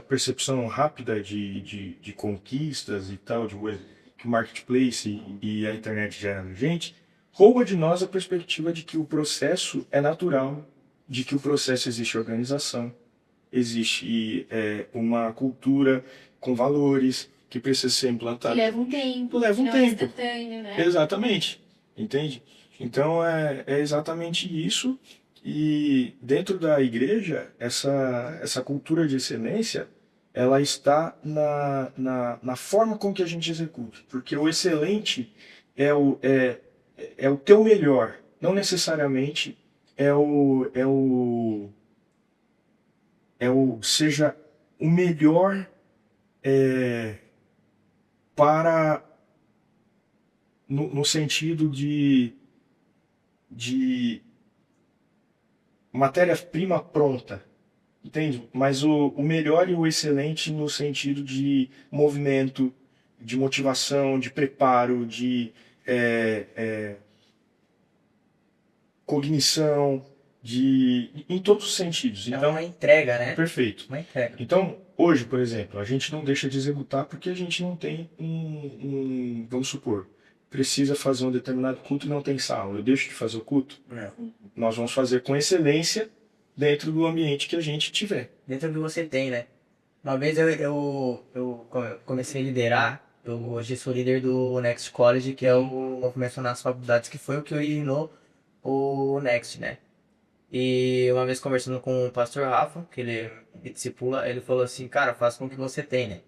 percepção rápida de conquistas e tal, de coisa que o marketplace e a internet geram na gente, rouba de nós a perspectiva de que o processo é natural, de que o processo existe organização, existe uma cultura com valores que precisa ser implantada. Que leva um tempo. Leva um não tempo. É instantâneo, né? Exatamente. Entende? Então é exatamente isso. E dentro da igreja, essa cultura de excelência, ela está na forma com que a gente executa. Porque o excelente é o teu melhor. Não necessariamente seja o melhor para no sentido de matéria-prima pronta, entende? Mas o melhor e o excelente no sentido de movimento, de motivação, de preparo, de cognição, em todos os sentidos. É Então, uma entrega, né? perfeito. Uma entrega. Então, hoje, por exemplo, a gente não deixa de executar porque a gente não tem vamos supor, precisa fazer um determinado culto e não tem sala. Eu deixo de fazer o culto? Nós vamos fazer com excelência dentro do ambiente que a gente tiver. Dentro do que você tem, né? Uma vez eu comecei a liderar, eu hoje sou líder do Next College, que é o movimento nas faculdades, que foi o que originou o Next, né? E uma vez conversando com o pastor Rafa, que ele me discipula, ele falou assim, cara, faça com o que você tem, né?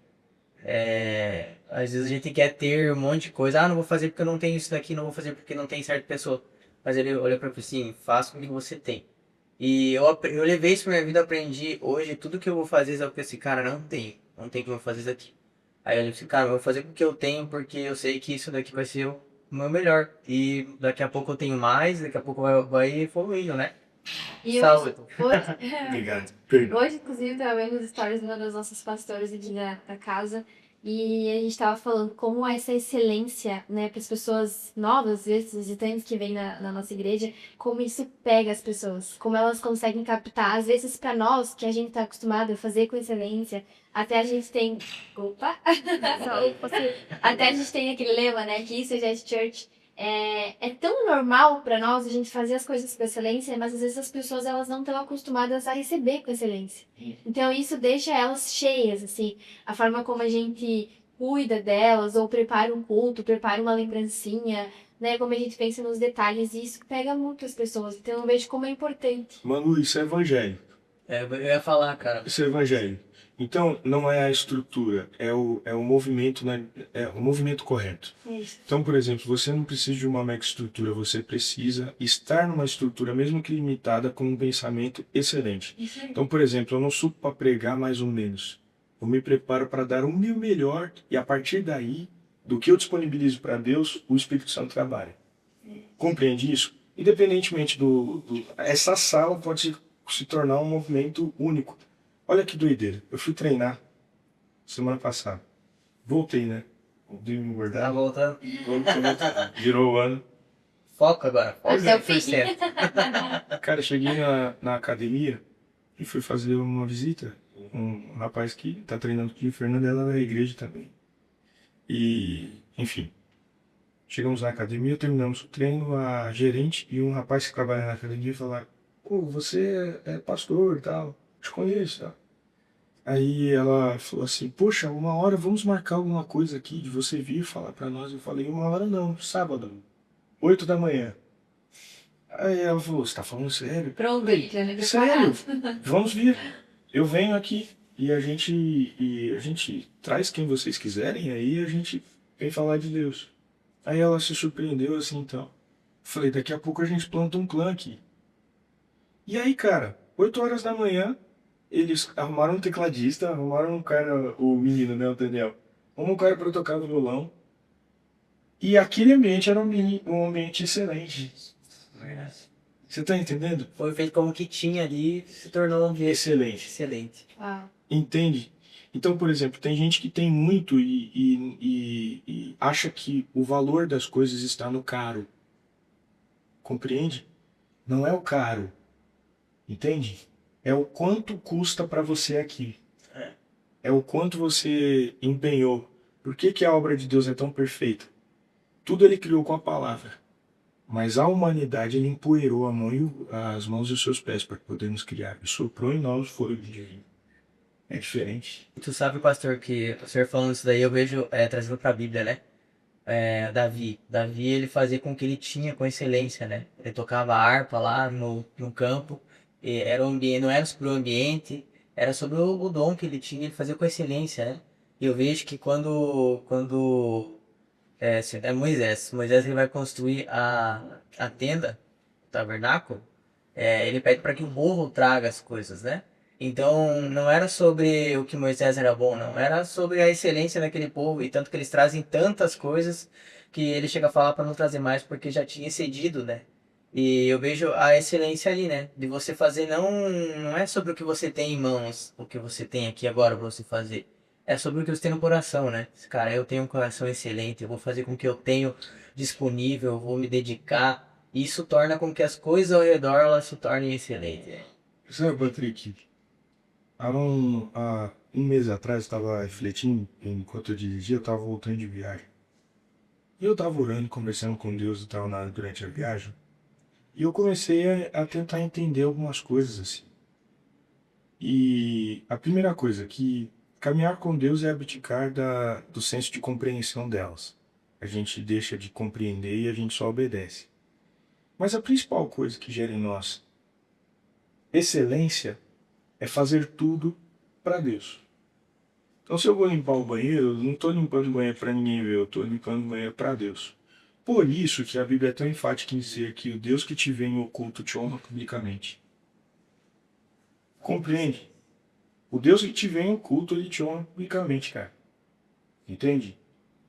Às vezes a gente quer ter um monte de coisa, não vou fazer porque eu não tenho isso daqui, não vou fazer porque não tem certa pessoa. Mas ele olhou pra mim assim, faça com o que você tem. E eu levei isso pra minha vida, aprendi hoje, tudo que eu vou fazer, eu pensei, cara, não tem como eu fazer isso aqui. Aí eu disse, cara, eu vou fazer com o que eu tenho, porque eu sei que isso daqui vai ser o meu melhor. E daqui a pouco eu tenho mais, daqui a pouco vai evoluindo, né? E Saúde. Obrigado. Perdão. Hoje, inclusive, eu estava vendo os stories de uma das nossas pastoras aqui da casa. E a gente estava falando como essa excelência, né, para as pessoas novas, às vezes, visitantes que vêm na nossa igreja, como isso pega as pessoas, como elas conseguem captar, às vezes para nós, que a gente está acostumado a fazer com excelência, até a gente tem, opa, até a gente tem aquele lema, né, que isso é church. É tão normal para nós a gente fazer as coisas com excelência, mas às vezes as pessoas elas não estão acostumadas a receber com excelência. Então isso deixa elas cheias, assim, a forma como a gente cuida delas, ou prepara um culto, prepara uma lembrancinha, né? Como a gente pensa nos detalhes, e isso pega muito as pessoas. Então eu vejo como é importante. Manu, isso é evangelho. Eu ia falar, cara. Isso é evangelho. Então, não é a estrutura, é o movimento, né? É o movimento correto. Isso. Então, por exemplo, você não precisa de uma mega estrutura, você precisa estar numa estrutura, mesmo que limitada, com um pensamento excelente. Isso aí. Então, por exemplo, eu não subo para pregar mais ou menos. Eu me preparo para dar o meu melhor e a partir daí, do que eu disponibilizo para Deus, o Espírito Santo trabalha. Compreende isso? Independentemente essa sala pode se tornar um movimento único. Olha que doideira. Eu fui treinar semana passada. Voltei, né? Dei uma Tá engordada. voltando. Virou o ano. Foco agora. Foco Até o fim. 100%. Cara, cheguei na academia e fui fazer uma visita. Um rapaz que tá treinando aqui, o Fernando, ela é da igreja também. E, enfim. Chegamos na academia, terminamos o treino, a gerente e um rapaz que trabalha na academia falaram: pô, você é pastor e tal, te conheço, tá? Aí ela falou assim: poxa, uma hora vamos marcar alguma coisa aqui de você vir falar pra nós. Eu falei: uma hora não, sábado, 8 da manhã. Aí ela falou: você tá falando sério? Pronto, ele já me Sério? Vamos vir. Eu venho aqui e a gente traz quem vocês quiserem, aí a gente vem falar de Deus. Aí ela se surpreendeu assim, então. Falei: daqui a pouco a gente planta um clã aqui. E aí, cara, 8 horas da manhã, eles arrumaram um tecladista, arrumaram um cara, o menino, né, o Daniel, um cara para tocar no violão. E aquele ambiente era um ambiente excelente. Você tá entendendo? Foi feito como que tinha ali, se tornou um ambiente Excelente. excelente. Uau. Entende? Então, por exemplo, tem gente que tem muito e acha que o valor das coisas está no caro. Compreende? Não é o caro. Entende? É o quanto custa para você aqui. É o quanto você empenhou. Por que a obra de Deus é tão perfeita? Tudo ele criou com a palavra. Mas a humanidade ele empoeirou a mão as mãos e os seus pés para podermos criar. E soprou em nós o fôlego de vida. É diferente. Tu sabe, pastor, que o senhor falando isso daí, eu vejo trazendo pra Bíblia, né? Davi, ele fazia com que ele tinha com excelência, né? Ele tocava harpa lá no campo, e era um ambiente, não era sobre o ambiente, era sobre o dom que ele tinha, ele fazia com excelência, né? E eu vejo que Moisés ele vai construir a tenda, o tabernáculo, ele pede para que o povo traga as coisas, né? Então, não era sobre o que Moisés era bom, não. Era sobre a excelência daquele povo. E tanto que eles trazem tantas coisas que ele chega a falar para não trazer mais porque já tinha excedido, né? E eu vejo a excelência ali, né? De você fazer não é sobre o que você tem em mãos, o que você tem aqui agora para você fazer. É sobre o que você tem no coração, né? Cara, eu tenho um coração excelente, eu vou fazer com o que eu tenho disponível, eu vou me dedicar. Isso torna com que as coisas ao redor elas se tornem excelentes. Sabe, Patrick? Há um mês atrás, eu estava refletindo, enquanto eu dirigia, eu estava voltando de viagem. E eu estava orando, conversando com Deus e tal durante a viagem. E eu comecei a tentar entender algumas coisas assim. E a primeira coisa, que caminhar com Deus é abdicar do senso de compreensão delas. A gente deixa de compreender e a gente só obedece. Mas a principal coisa que gera em nós excelência é fazer tudo para Deus. Então, se eu vou limpar o banheiro, eu não estou limpando o banheiro para ninguém ver, eu estou limpando o banheiro para Deus. Por isso que a Bíblia é tão enfática em dizer que o Deus que te vê em oculto te honra publicamente. Compreende? O Deus que te vê em oculto, ele te honra publicamente, cara. Entende?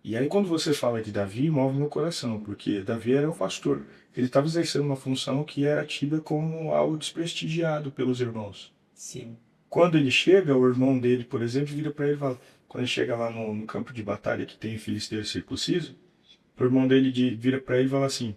E aí quando você fala de Davi, move meu coração, porque Davi era o pastor. Ele estava exercendo uma função que era tida como algo desprestigiado pelos irmãos. Sim. Quando ele chega, o irmão dele, por exemplo, vira para ele e fala: quando ele chega lá no campo de batalha que tem o filisteu circunciso, o irmão dele vira para ele e fala assim: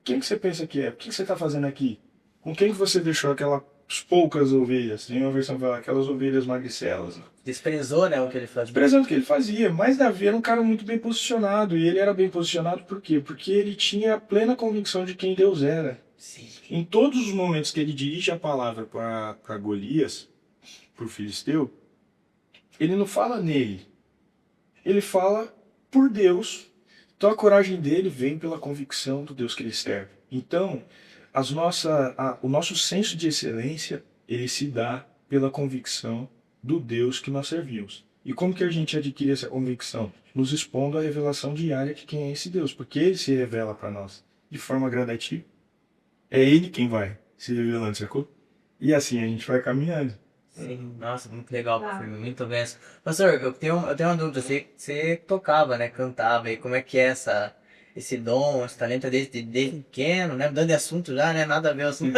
quem que você pensa que é? O que você está fazendo aqui? Com quem que você deixou aquelas poucas ovelhas? Tem uma versão que fala aquelas ovelhas magricelas. Desprezou, né, o que ele fazia. Desprezando o que ele fazia, mas Davi era um cara muito bem posicionado. E ele era bem posicionado por quê? Porque ele tinha a plena convicção de quem Deus era. Sim. Em todos os momentos que ele dirige a palavra para Golias, para o filisteu, ele não fala nele. Ele fala por Deus. Então a coragem dele vem pela convicção do Deus que ele serve. Então, o nosso senso de excelência, ele se dá pela convicção do Deus que nós servimos. E como que a gente adquire essa convicção? Nos expondo à revelação diária de quem é esse Deus, porque ele se revela para nós de forma gradativa. É ele quem vai se revelando, sacou? E assim a gente vai caminhando. Sim, nossa, muito legal, filme, muito bem. Pastor, eu tenho uma dúvida, você tocava, né, cantava, e como é que é esse dom, esse talento desde pequeno, né, mudando de assunto já, né, nada a ver o assunto,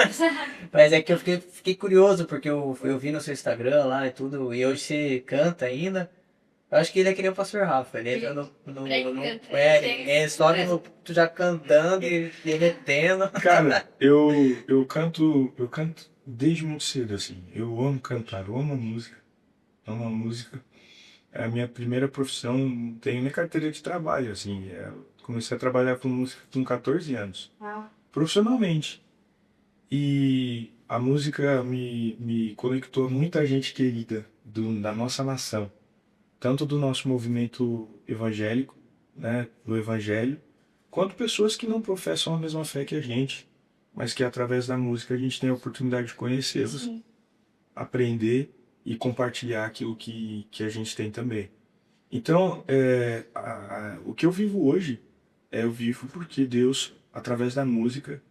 mas é que eu fiquei curioso, porque eu vi no seu Instagram lá e tudo, e hoje você canta ainda. Eu acho que ele é que nem o Pastor Rafa, ele entra sobe no tu já cantando e derretendo. Cara, eu canto desde muito cedo, assim. Eu amo cantar, eu amo a música. Amo a música. É a minha primeira profissão, não tenho nem carteira de trabalho, assim. Comecei a trabalhar com música com 14 anos. Profissionalmente. E a música me conectou a muita gente querida da nossa nação. Tanto do nosso movimento evangélico, né, do evangelho, quanto pessoas que não professam a mesma fé que a gente, mas que através da música a gente tem a oportunidade de conhecê-los, aprender e compartilhar aquilo que a gente tem também. Então, o que eu vivo hoje, eu vivo porque Deus, através da música,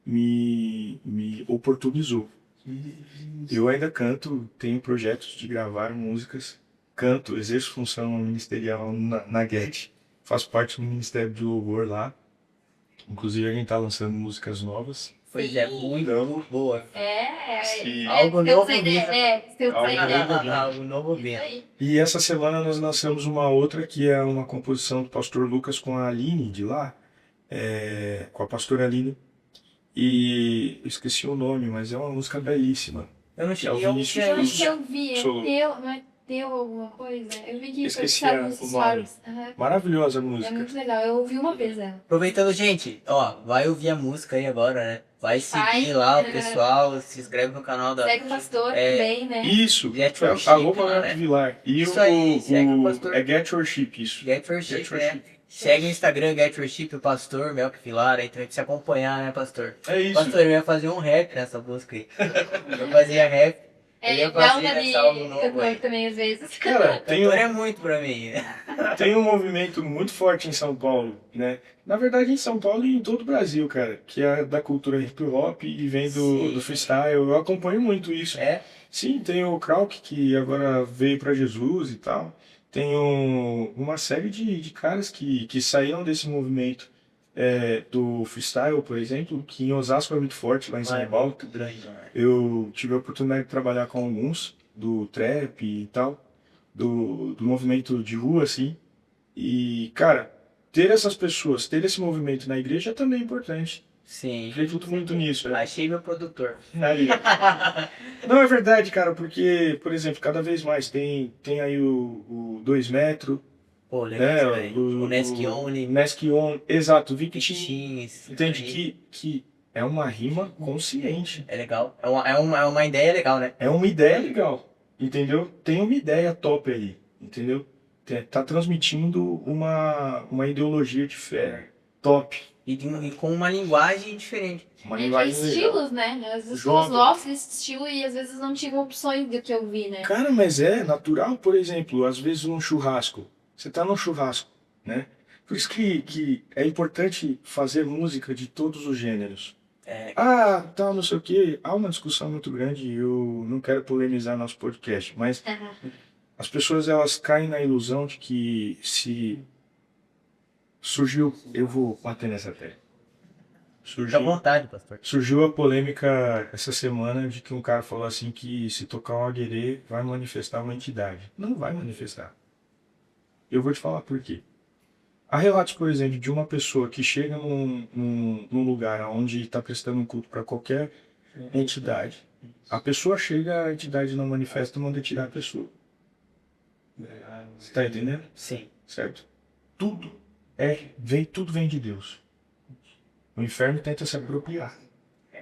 me oportunizou. Eu ainda canto, tenho projetos de gravar músicas, canto, exerço função ministerial na GET, faço parte do Ministério de Louvor lá. Inclusive a gente tá lançando músicas novas. Pois é, muito boa. E Algo novo vindo. Algo Algo novo vindo. E essa semana nós lançamos uma outra que é uma composição do pastor Lucas com a Aline de lá, com a pastora Aline. E eu esqueci o nome, mas é uma música belíssima. Eu não É o cheguei a Vinícius Eu ouvir. acho que eu vi, Solo. não é teu alguma coisa? Eu vi que Esqueci foi o nos nome. stories. Aham. Maravilhosa a É música. muito legal, eu ouvi uma vez ela. Aproveitando, gente, ó, vai ouvir a música aí agora, né? Vai seguir lá o pessoal, se inscreve no canal da Segue o pastor É, também, né? Isso, Get é Worship, arroba né? Gato Vilar. E Isso aí, segue o pastor. É Get Worship, isso. Get Worship, Get né? Worship. Segue o Instagram, Get Worship, o pastor, Melk Vilar, aí também pra se acompanhar, né, pastor? É isso. Pastor, eu ia fazer um rap nessa música aí. Eu fazia rap, eu ia Dá fazer uma nessa álbum novo cantor aí. também às vezes. Cara, Cantor é muito pra mim. tem um movimento muito forte em São Paulo, né? Na verdade, em São Paulo e em todo o Brasil, cara, que é da cultura hip hop e vem Sim. do freestyle. Eu acompanho muito isso. É? Sim, tem o Krauk, que agora veio pra Jesus e tal. Tem uma série de caras que saíram desse movimento do freestyle, por exemplo, que em Osasco é muito forte, lá em São Vai, Paulo. muito grande. Eu tive a oportunidade de trabalhar com alguns do trap e tal, do movimento de rua, assim. E, cara, ter essas pessoas, ter esse movimento na igreja também é importante. Sim. Acredito muito nisso. Né? Achei meu produtor. Aí. Não, é verdade, cara, porque, por exemplo, cada vez mais tem aí o 2 metros, Pô, legal né? isso aí. O Nesk Only, Nesk On, exato, Victim. Victins. Entende que é uma rima consciente. É legal. É uma ideia legal, né? É uma ideia legal, entendeu? Tem uma ideia top ali, entendeu? Tá transmitindo uma ideologia de fé top. E com uma linguagem diferente. Uma Tem linguagem legal. estilos, né? Às vezes Jovem. eu gosto desse estilo e às vezes não tive opções do que eu vi, né? Cara, mas é natural, por exemplo, às vezes num churrasco. Você tá num churrasco, né? Por isso que é importante fazer música de todos os gêneros. Tal, não sei o quê. Há uma discussão muito grande e eu não quero polemizar nosso podcast, mas as pessoas elas caem na ilusão de que se surgiu, eu vou bater nessa tecla. Fica à vontade, pastor. Surgiu a polêmica essa semana de que um cara falou assim que se tocar um aguerê vai manifestar uma entidade. Não vai manifestar. Eu vou te falar por quê. Há relatos, por exemplo, de uma pessoa que chega num lugar onde está prestando um culto para qualquer entidade. A pessoa chega, a entidade não manifesta, manda tirar a pessoa. Você está entendendo? Sim. Certo? Tudo vem de Deus. O inferno tenta se apropriar.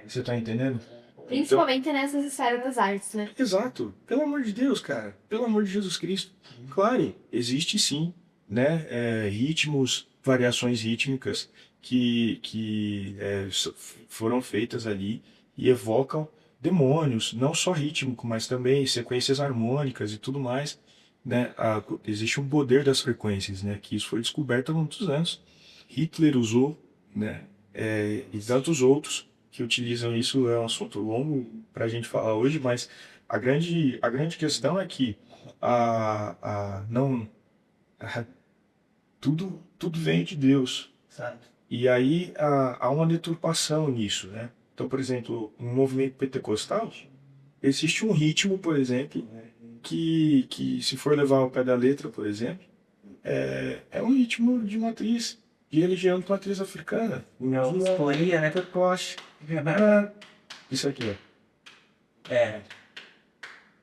Você está entendendo? Principalmente nessas esferas das artes, né? Exato. Pelo amor de Deus, cara. Pelo amor de Jesus Cristo. Claro, existe sim, né, ritmos, variações rítmicas que foram feitas ali e evocam demônios, não só rítmico, mas também sequências harmônicas e tudo mais, né? Existe um poder das frequências, né? Que isso foi descoberto há muitos anos. Hitler usou, né? E tantos outros que utilizam isso. É um assunto longo para a gente falar hoje, mas a grande questão é que não, tudo vem de Deus. Exato. E aí há uma deturpação nisso, né? Então, por exemplo, no movimento pentecostal, existe um ritmo, por exemplo, que se for levar ao pé da letra, por exemplo, é um ritmo de religião de matriz africana. História, né? Pentecoste. Isso aqui, ó. É.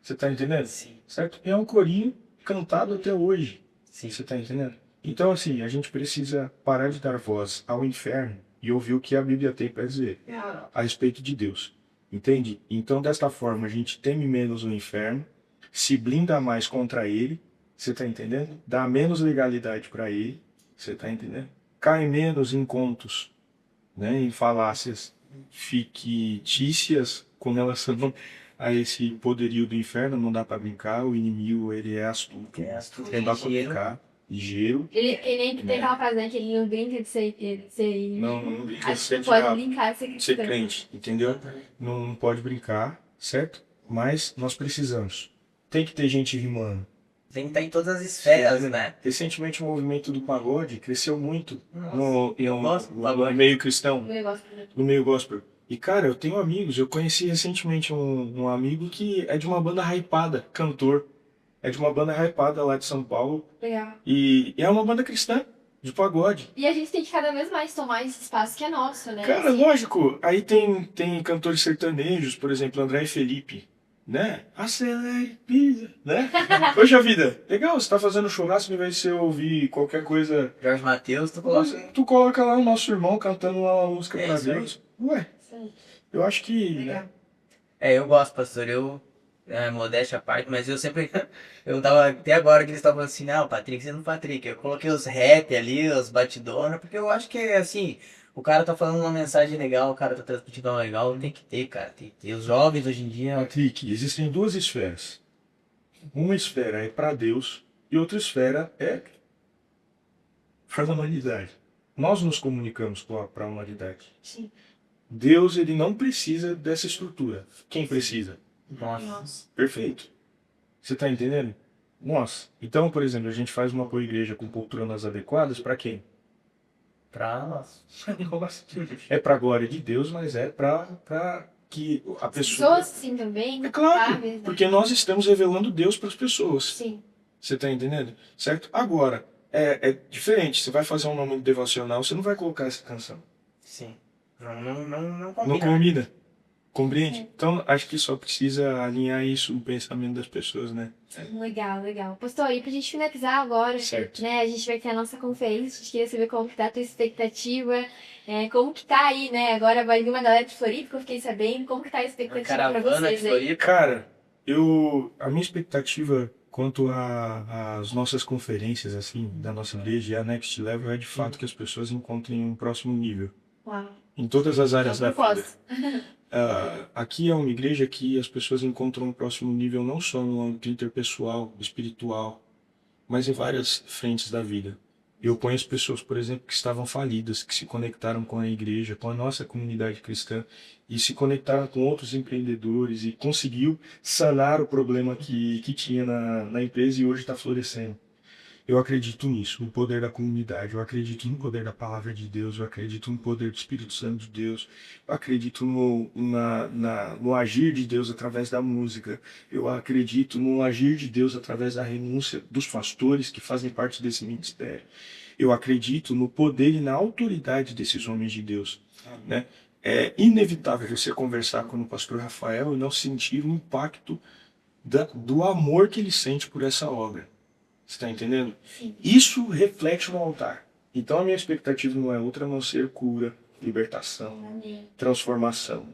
Você tá entendendo? Sim. Certo? É um corinho cantado até hoje. Sim. Você tá entendendo? Então, assim, a gente precisa parar de dar voz ao inferno e ouvir o que a Bíblia tem para dizer a respeito de Deus. Entende? Então, desta forma, a gente teme menos o inferno, se blinda mais contra ele, você tá entendendo? Dá menos legalidade para ele, você tá entendendo? Cai menos em contos, né, em falácias fictícias com relação a esse poderio do inferno. Não dá para brincar, o inimigo ele é astuto, não dá para brincar. Ligeiro. Ele nem tem aquela frase, né? Que ele não brinca de ser. Não brinca de Acho que ser não pode diabo, brincar de ser ser cristão. crente, entendeu? Não pode brincar, certo? Mas nós precisamos. Tem que ter gente rimando. Tem que estar em todas as esferas, né? Recentemente o movimento do pagode cresceu muito gosto do no pagode. meio cristão, Um negócio. no meio gospel. E cara, eu tenho amigos, eu conheci recentemente um amigo que é de uma banda hypada, cantor. É de uma banda hypada lá de São Paulo. Legal. E é uma banda cristã, de pagode. E a gente tem que cada vez mais tomar esse espaço que é nosso, né? Cara, Assim, lógico, aí tem cantores sertanejos, por exemplo, André e Felipe, né? Acelere, pisa, né? Poxa vida, legal, você tá fazendo churrasco, ao invés de você ouvir qualquer coisa, Jorge Mateus, tu coloca. tu coloca lá o nosso irmão cantando lá uma música pra isso aí. Deus. Ué, sim. eu acho que, Legal. né? Eu gosto, pastor. Modéstia à parte, mas eu sempre. Eu tava. Até agora que eles estavam assim, não, Patrick, você não Patrick. Eu coloquei os rap ali, os batidona, porque eu acho que assim. O cara tá falando uma mensagem legal, o cara tá transmitindo uma legal, tem que ter, cara. Tem que ter. Os jovens hoje em dia. Patrick, existem duas esferas. Uma esfera é para Deus e outra esfera é para a humanidade. Nós nos comunicamos para a humanidade. Sim. Deus, ele não precisa dessa estrutura. Quem precisa? Nossa. Perfeito. Você está entendendo? Nós. Então, por exemplo, a gente faz uma boa igreja com poltronas adequadas para quem? Pra nós. É para a glória de Deus, mas é para que a pessoa... Pessoas sim também. É claro, sabe, né? porque nós estamos revelando Deus para as pessoas. Sim. Você está entendendo? Certo? Agora, é diferente. Você vai fazer um nome devocional, você não vai colocar essa canção. Sim. Não Não combina. combina. Compreende? É. Então, acho que só precisa alinhar isso no pensamento das pessoas, né? Legal, legal. Pastor, e pra gente finalizar agora, Certo. né? A gente vai ter a nossa conferência, a gente queria saber como que tá a tua expectativa, como que tá aí, né? Agora vai vir uma galera de Floripa, que eu fiquei sabendo, como que tá a Uma expectativa pra caravana de vocês aí? Floripa. Cara, a minha expectativa quanto às nossas conferências, assim, da nossa igreja e a Next Level é de fato que as pessoas encontrem um próximo nível. Uau. Em todas as áreas É um da vida. propósito. Aqui é uma igreja que as pessoas encontram um próximo nível não só no âmbito interpessoal, espiritual, mas em várias frentes da vida. Eu conheço pessoas, por exemplo, que estavam falidas, que se conectaram com a igreja, com a nossa comunidade cristã, e se conectaram com outros empreendedores e conseguiu sanar o problema que tinha na empresa e hoje está florescendo. Eu acredito nisso, no poder da comunidade, eu acredito no poder da palavra de Deus, eu acredito no poder do Espírito Santo de Deus, eu acredito no agir de Deus através da música, eu acredito no agir de Deus através da renúncia dos pastores que fazem parte desse ministério. Eu acredito no poder e na autoridade desses homens de Deus, né? É inevitável você conversar com o pastor Rafael e não sentir o impacto do amor que ele sente por essa obra. Você está entendendo? Sim. Isso reflete no altar. Então a minha expectativa não é outra a não ser cura, libertação, Amém. transformação.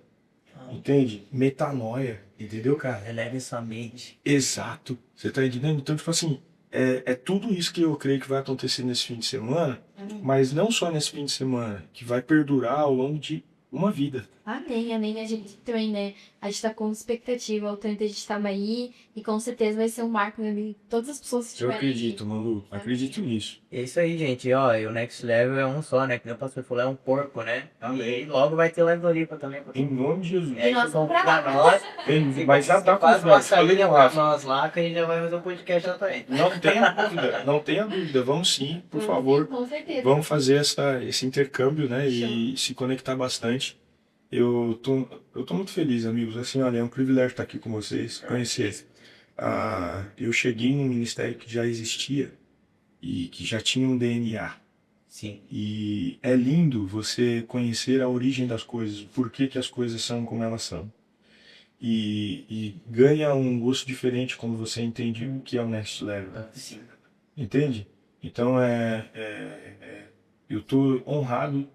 Entende? Metanoia. Entendeu, cara? Eleve sua mente. Exato. Você está entendendo? Então, tipo assim, é tudo isso que eu creio que vai acontecer nesse fim de semana, mas não só nesse fim de semana, que vai perdurar ao longo de uma vida. Amém, amém. A gente também, né? A gente tá com expectativa, o tanto a gente tava aí, e com certeza vai ser um marco na vida de todas as pessoas que Eu estiverem acredito, Malu. Acredito nisso. É isso aí, gente. Ó, e o Next Level é um só, né? Que nem o pastor falou, é um porco, né? Amém. E logo vai ter lá em Floripa também. Em nome de Jesus. É, nós isso bom pra pra lá. nós. Mas já tá Faz com uma os falei salinha com o pra Rafa. nós lá, que a gente já vai fazer um podcast lá também. Não tenha dúvida, não tenha dúvida. Vamos sim, por favor. Com certeza. Vamos fazer esse intercâmbio, né? E se conectar bastante. Eu tô muito feliz, amigos. Assim, olha, é um privilégio estar aqui com vocês, conhecer. Eu cheguei num ministério que já existia e que já tinha um DNA. Sim. E é lindo você conhecer a origem das coisas, o porquê que as coisas são como elas são. E ganha um gosto diferente quando você entende o que é o Next Level. Sim. Entende? Então eu estou honrado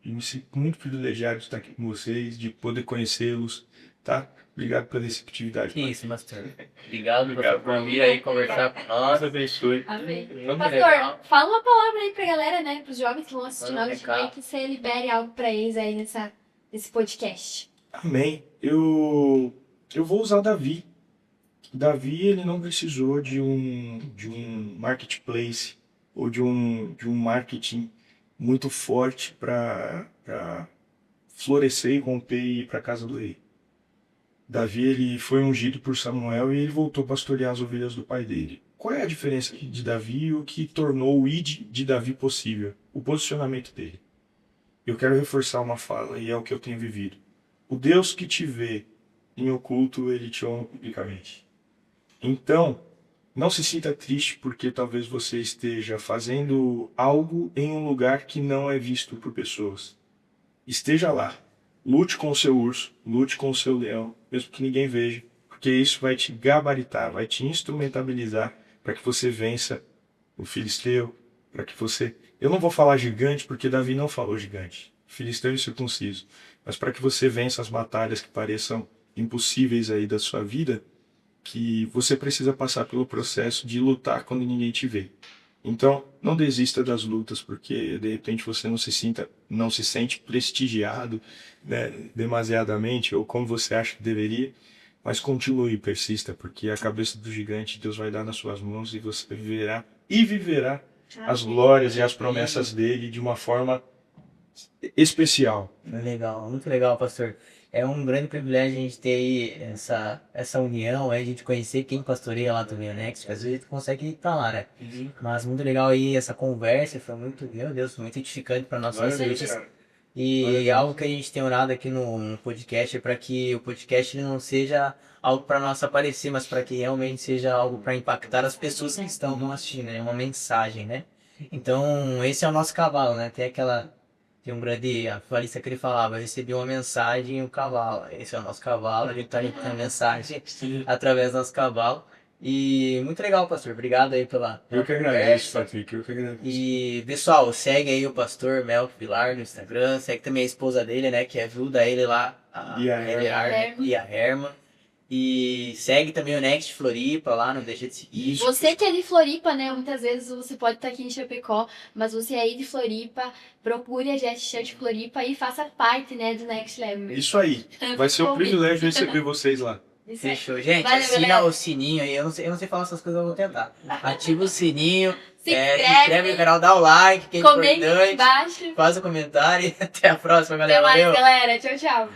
e me sinto muito privilegiado de estar aqui com vocês, de poder conhecê-los, tá? Obrigado pela receptividade. Que isso, pastor. Obrigado por vir aí conversar com nós. Deus abençoe. Amém. Muito Pastor, legal. fala uma palavra aí pra galera, né? Pros jovens que vão assistir Manda um nós recado. também, que você libere algo pra eles aí nesse podcast. Amém. Eu vou usar Davi. Davi, ele não precisou de um marketplace ou de um marketing muito forte para florescer e romper e ir para a casa do rei. Davi, ele foi ungido por Samuel e ele voltou a pastorear as ovelhas do pai dele. Qual é a diferença de Davi e o que tornou o id de Davi possível? O posicionamento dele. Eu quero reforçar uma fala e é o que eu tenho vivido. O Deus que te vê em oculto, ele te honra publicamente. Então, não se sinta triste porque talvez você esteja fazendo algo em um lugar que não é visto por pessoas. Esteja lá. Lute com o seu urso, lute com o seu leão, mesmo que ninguém veja, porque isso vai te gabaritar, vai te instrumentalizar para que você vença o filisteu, para que você... Eu não vou falar gigante porque Davi não falou gigante, filisteu e circunciso, mas para que você vença as batalhas que pareçam impossíveis aí da sua vida, que você precisa passar pelo processo de lutar quando ninguém te vê. Então, não desista das lutas, porque de repente você não se sente prestigiado, né, demasiadamente, ou como você acha que deveria, mas continue, persista, porque a cabeça do gigante Deus vai dar nas suas mãos e você viverá as glórias e as promessas dele de uma forma especial. Legal, muito legal, pastor. É um grande privilégio a gente ter aí essa união, a gente conhecer quem pastoreia lá também, né? Que às vezes a gente consegue estar lá, né? Mas muito legal aí essa conversa, foi muito, meu Deus, muito edificante para nossas vidas. E algo que a gente tem orado aqui no podcast é para que o podcast ele não seja algo para nós aparecer, mas para que realmente seja algo para impactar as pessoas que estão assistindo, né? Uma mensagem, né? Então, esse é o nosso cavalo, né? Tem um grande avalista que ele falava, eu recebi uma mensagem e um cavalo. Esse é o nosso cavalo, a gente está levando a mensagem através do nosso cavalo. E muito legal, pastor. Obrigado aí pela Eu que agradeço, Patrick, eu que agradeço. E, pessoal, segue aí o pastor Melk Vilar no Instagram, segue também a esposa dele, né, que ajuda ele lá, E a Herman. E segue também o Next Floripa lá, não deixa de seguir. Você que é de Floripa, né? Muitas vezes você pode estar aqui em Chapecó, mas você é aí de Floripa, procure a Jet Church Floripa e faça parte, né, do Next Level. Isso aí, vai ser um privilégio receber vocês lá. Isso aí. Fechou, gente. Valeu, Assina galera. o sininho aí. Eu não sei falar essas coisas, eu vou tentar. Ativa o sininho. Se Se inscreve, inscreve no canal, dá o like, que é comenta aí importante. embaixo. Faz o comentário e até a próxima, Até galera. mais, Valeu. galera. Tchau, tchau.